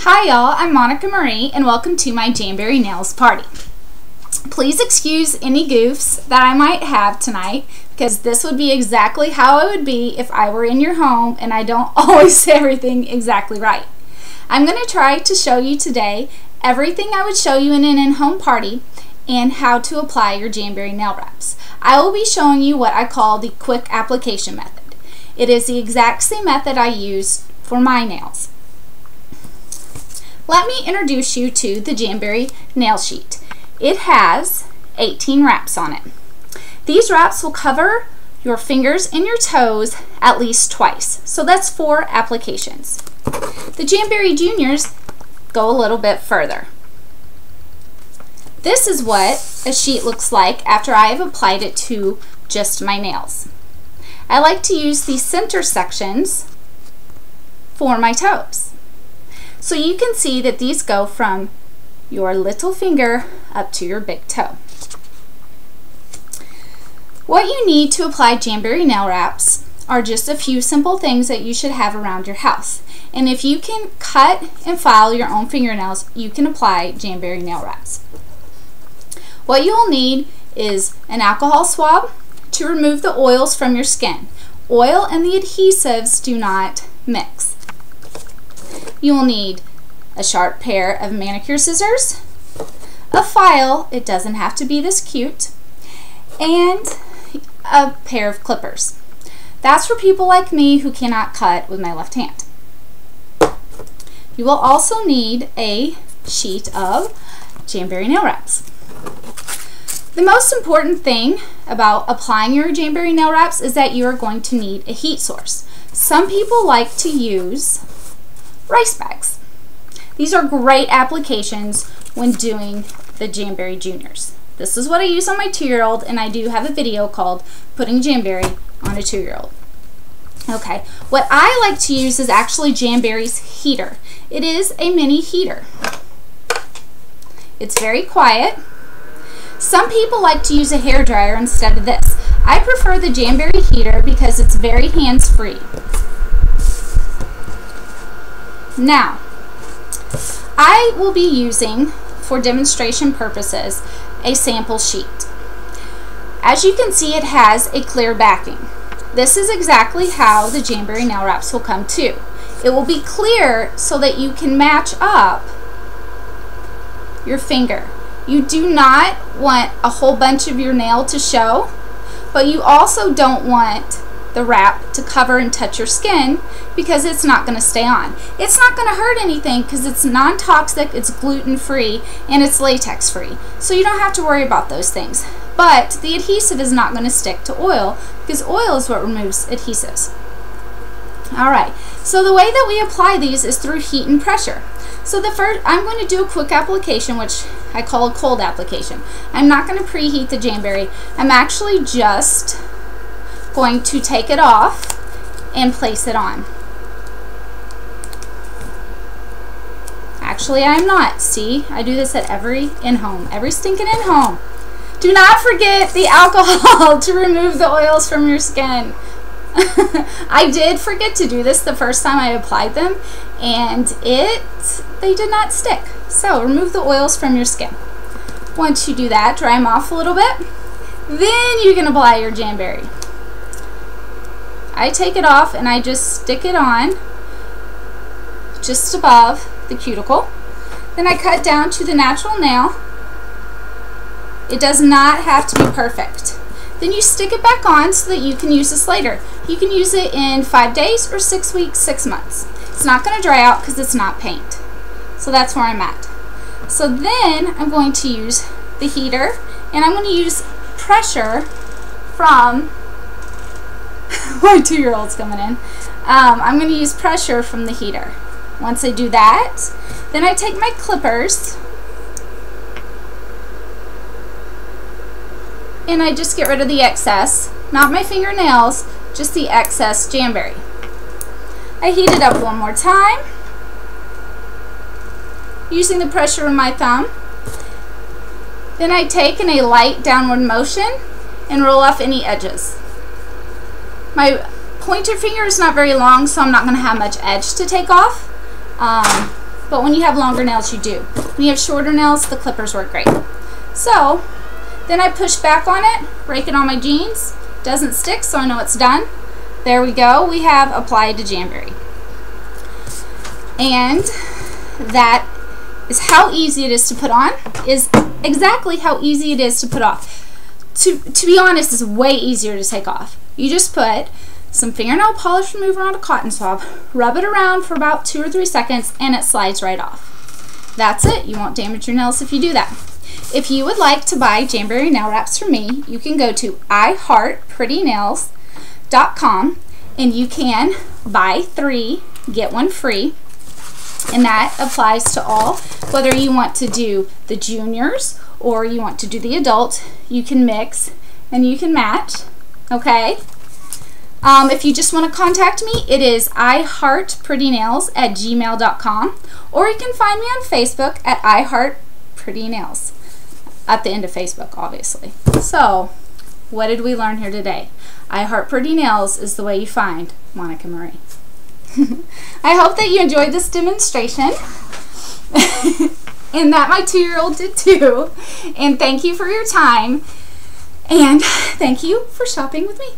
Hi y'all, I'm Monica Marie and welcome to my Jamberry Nails party. Please excuse any goofs that I might have tonight because this would be exactly how it would be if I were in your home and I don't always say everything exactly right. I'm going to try to show you today everything I would show you in an in-home party and how to apply your Jamberry nail wraps. I will be showing you what I call the quick application method. It is the exact same method I use for my nails. Let me introduce you to the Jamberry nail sheet. It has 18 wraps on it. These wraps will cover your fingers and your toes at least twice. So that's 4 applications. The Jamberry Juniors go a little bit further. This is what a sheet looks like after I have applied it to just my nails. I like to use the center sections for my toes. So you can see that these go from your little finger up to your big toe. What you need to apply Jamberry nail wraps are just a few simple things that you should have around your house. And if you can cut and file your own fingernails, you can apply Jamberry nail wraps. What you will need is an alcohol swab to remove the oils from your skin. Oil and the adhesives do not mix. You will need a sharp pair of manicure scissors, a file, it doesn't have to be this cute, and a pair of clippers. That's for people like me who cannot cut with my left hand. You will also need a sheet of Jamberry nail wraps. The most important thing about applying your Jamberry nail wraps is that you are going to need a heat source. Some people like to use rice bags. These are great applications when doing the Jamberry Juniors. This is what I use on my 2-year-old, and I do have a video called Putting Jamberry on a 2-year-old. Okay, what I like to use is actually Jamberry's heater. It is a mini heater. It's very quiet. Some people like to use a hairdryer instead of this. I prefer the Jamberry heater because it's very hands-free. Now, I will be using, for demonstration purposes, a sample sheet. As you can see, it has a clear backing. This is exactly how the Jamberry nail wraps will come too. It will be clear so that you can match up your finger. You do not want a whole bunch of your nail to show, but you also don't want the wrap to cover and touch your skin because it's not going to stay on. It's not going to hurt anything because it's non-toxic, it's gluten-free, and it's latex-free. So you don't have to worry about those things. But the adhesive is not going to stick to oil because oil is what removes adhesives. Alright, so the way that we apply these is through heat and pressure. So I'm going to do a quick application, which I call a cold application. I'm not going to preheat the Jamberry. I'm actually just going to take it off and place it on. Actually, I'm not. See, I do this at every in-home, every stinking in-home. Do not forget the alcohol to remove the oils from your skin. I did forget to do this the first time I applied them, and they did not stick. So remove the oils from your skin. Once you do that, dry them off a little bit. Then you can apply your Jamberry. I take it off and I just stick it on just above the cuticle. Then I cut down to the natural nail. It does not have to be perfect. Then you stick it back on so that you can use this later. You can use it in 5 days or 6 weeks, 6 months. It's not going to dry out because it's not paint. So that's where I'm at. So then I'm going to use the heater, and I'm going to use pressure from my 2-year-old's coming in. I'm going to use pressure from the heater. Once I do that, then I take my clippers and I just get rid of the excess, not my fingernails, just the excess Jamberry. I heat it up one more time using the pressure of my thumb. Then I take in a light downward motion and roll off any edges. My pointer finger is not very long, so I'm not going to have much edge to take off. but when you have longer nails, you do. When you have shorter nails, the clippers work great. So then I push back on it, rake it on my jeans. Doesn't stick, so I know it's done. There we go. We have applied to Jamberry. And that is how easy it is to put on, is exactly how easy it is to put off. To be honest, it's way easier to take off. You just put some fingernail polish remover on a cotton swab, rub it around for about 2 or 3 seconds, and it slides right off. That's it. You won't damage your nails if you do that. If you would like to buy Jamberry nail wraps from me, you can go to iheartprettynails.com and you can buy 3, get 1 free. And that applies to all, whether you want to do the juniors or you want to do the adult. You can mix and you can match, okay? If you just want to contact me, it is iheartprettynails@gmail.com, or you can find me on Facebook at iheartprettynails, at the end of Facebook, obviously. So, what did we learn here today? I Heart Pretty Nails is the way you find Monica Marie. I hope that you enjoyed this demonstration and that my 2-year-old did too. And thank you for your time, and thank you for shopping with me.